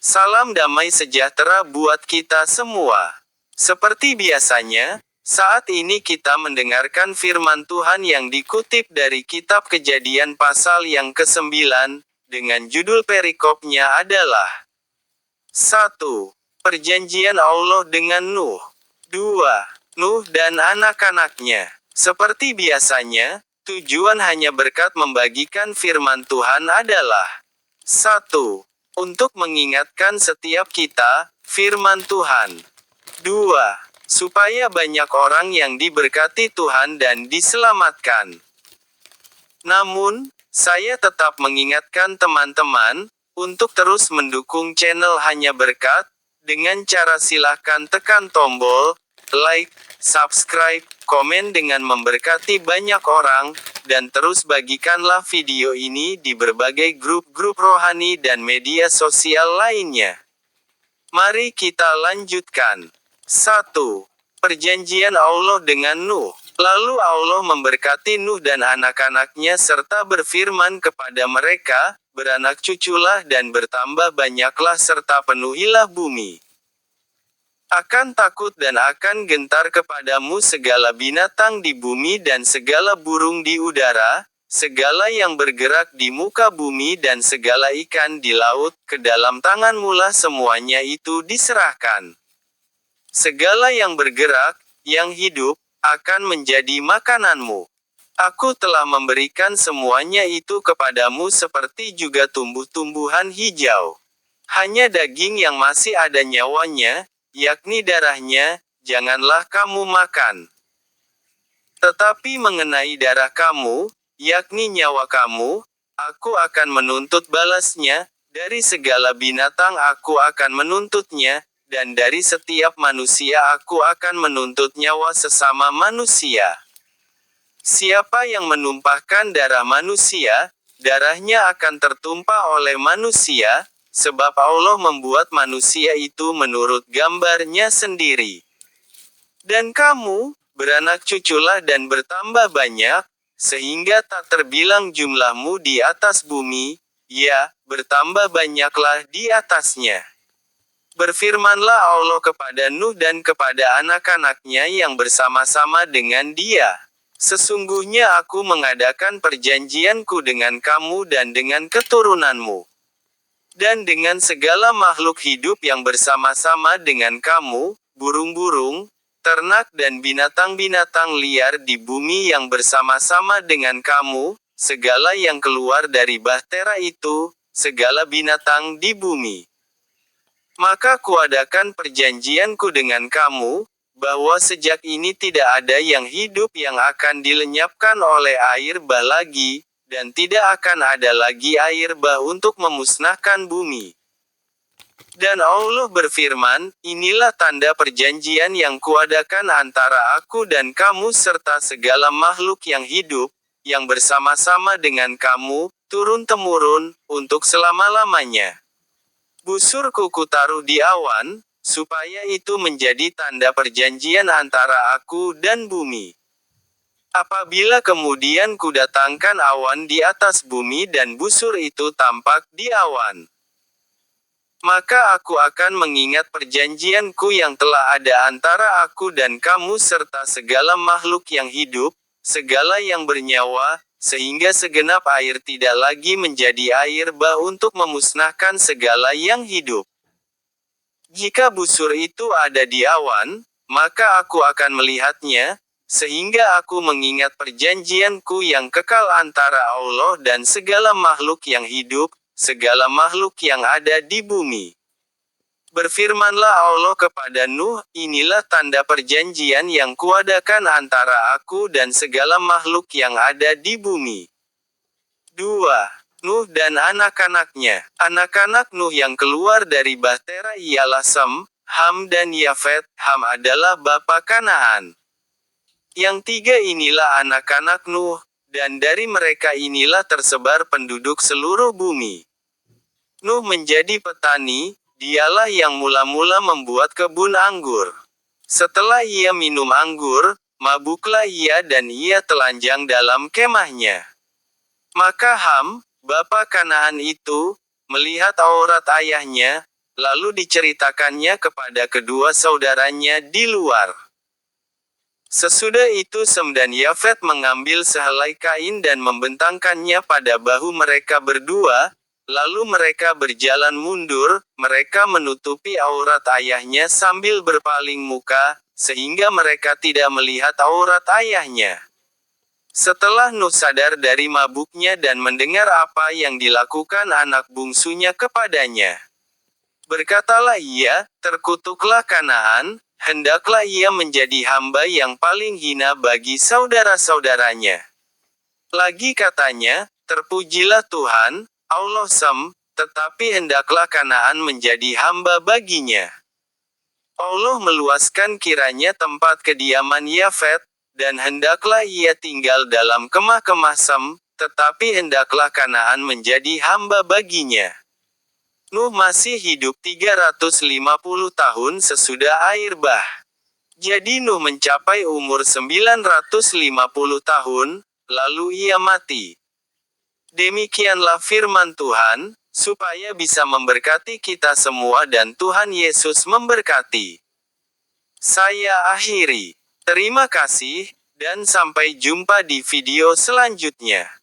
Salam damai sejahtera buat kita semua. Seperti biasanya, saat ini kita mendengarkan firman Tuhan yang dikutip dari kitab Kejadian pasal yang ke-9, dengan judul perikopnya adalah 1. Perjanjian Allah dengan Nuh. 2. Nuh dan anak-anaknya. Seperti biasanya, tujuan hanya berkat membagikan firman Tuhan adalah 1. Untuk mengingatkan setiap kita, firman Tuhan. 2. Supaya banyak orang yang diberkati Tuhan dan diselamatkan. Namun, saya tetap mengingatkan teman-teman, untuk terus mendukung channel Hanya Berkat, dengan cara silahkan tekan tombol like, subscribe, komen dengan memberkati banyak orang, dan terus bagikanlah video ini di berbagai grup-grup rohani dan media sosial lainnya. Mari kita lanjutkan. 1. Perjanjian Allah dengan Nuh. Lalu Allah memberkati Nuh dan anak-anaknya serta berfirman kepada mereka, beranak cuculah dan bertambah banyaklah serta penuhilah bumi. Akan takut dan akan gentar kepadamu segala binatang di bumi dan segala burung di udara, segala yang bergerak di muka bumi dan segala ikan di laut, ke dalam tanganmulah semuanya itu diserahkan. Segala yang bergerak, yang hidup, akan menjadi makananmu. Aku telah memberikan semuanya itu kepadamu seperti juga tumbuh-tumbuhan hijau. Hanya daging yang masih ada nyawanya, yakni darahnya, janganlah kamu makan. Tetapi mengenai darah kamu, yakni nyawa kamu, aku akan menuntut balasnya, dari segala binatang aku akan menuntutnya, dan dari setiap manusia aku akan menuntut nyawa sesama manusia. Siapa yang menumpahkan darah manusia, darahnya akan tertumpah oleh manusia, sebab Allah membuat manusia itu menurut gambarnya sendiri. Dan kamu, beranak cuculah dan bertambah banyak, sehingga tak terbilang jumlahmu di atas bumi, ya, bertambah banyaklah di atasnya. Berfirmanlah Allah kepada Nuh dan kepada anak-anaknya yang bersama-sama dengan dia. Sesungguhnya aku mengadakan perjanjianku dengan kamu dan dengan keturunanmu. Dan dengan segala makhluk hidup yang bersama-sama dengan kamu, burung-burung, ternak dan binatang-binatang liar di bumi yang bersama-sama dengan kamu, segala yang keluar dari bahtera itu, segala binatang di bumi. Maka kuadakan perjanjianku dengan kamu, bahwa sejak ini tidak ada yang hidup yang akan dilenyapkan oleh air bah lagi, dan tidak akan ada lagi air bah untuk memusnahkan bumi. Dan Allah berfirman, inilah tanda perjanjian yang kuadakan antara aku dan kamu serta segala makhluk yang hidup, yang bersama-sama dengan kamu, turun-temurun, untuk selama-lamanya. Busurku kutaruh di awan, supaya itu menjadi tanda perjanjian antara aku dan bumi. Apabila kemudian kudatangkan awan di atas bumi dan busur itu tampak di awan, maka aku akan mengingat perjanjianku yang telah ada antara aku dan kamu serta segala makhluk yang hidup, segala yang bernyawa, sehingga segenap air tidak lagi menjadi air bah untuk memusnahkan segala yang hidup. Jika busur itu ada di awan, maka aku akan melihatnya, sehingga aku mengingat perjanjianku yang kekal antara Allah dan segala makhluk yang hidup, segala makhluk yang ada di bumi. Berfirmanlah Allah kepada Nuh, inilah tanda perjanjian yang kuadakan antara aku dan segala makhluk yang ada di bumi. 2. Nuh dan anak-anaknya. Anak-anak Nuh yang keluar dari bahtera ialah Sem, Ham dan Yafet. Ham adalah bapa Kanaan. Yang tiga inilah anak-anak Nuh, dan dari mereka inilah tersebar penduduk seluruh bumi. Nuh menjadi petani, dialah yang mula-mula membuat kebun anggur. Setelah ia minum anggur, mabuklah ia dan ia telanjang dalam kemahnya. Maka Ham, bapa Kanaan itu, melihat aurat ayahnya, lalu diceritakannya kepada kedua saudaranya di luar. Sesudah itu Sem dan Yafet mengambil sehelai kain dan membentangkannya pada bahu mereka berdua, lalu mereka berjalan mundur, mereka menutupi aurat ayahnya sambil berpaling muka, sehingga mereka tidak melihat aurat ayahnya. Setelah Nuh sadar dari mabuknya dan mendengar apa yang dilakukan anak bungsunya kepadanya, berkatalah ia, terkutuklah Kanaan, hendaklah ia menjadi hamba yang paling hina bagi saudara-saudaranya. Lagi katanya, terpujilah Tuhan, Allah Sem, tetapi hendaklah Kanaan menjadi hamba baginya. Allah meluaskan kiranya tempat kediaman Yafet, dan hendaklah ia tinggal dalam kemah-kemah Sem, tetapi hendaklah Kanaan menjadi hamba baginya. Nuh masih hidup 350 tahun sesudah air bah. Jadi Nuh mencapai umur 950 tahun, lalu ia mati. Demikianlah firman Tuhan, supaya bisa memberkati kita semua dan Tuhan Yesus memberkati. Saya akhiri. Terima kasih, dan sampai jumpa di video selanjutnya.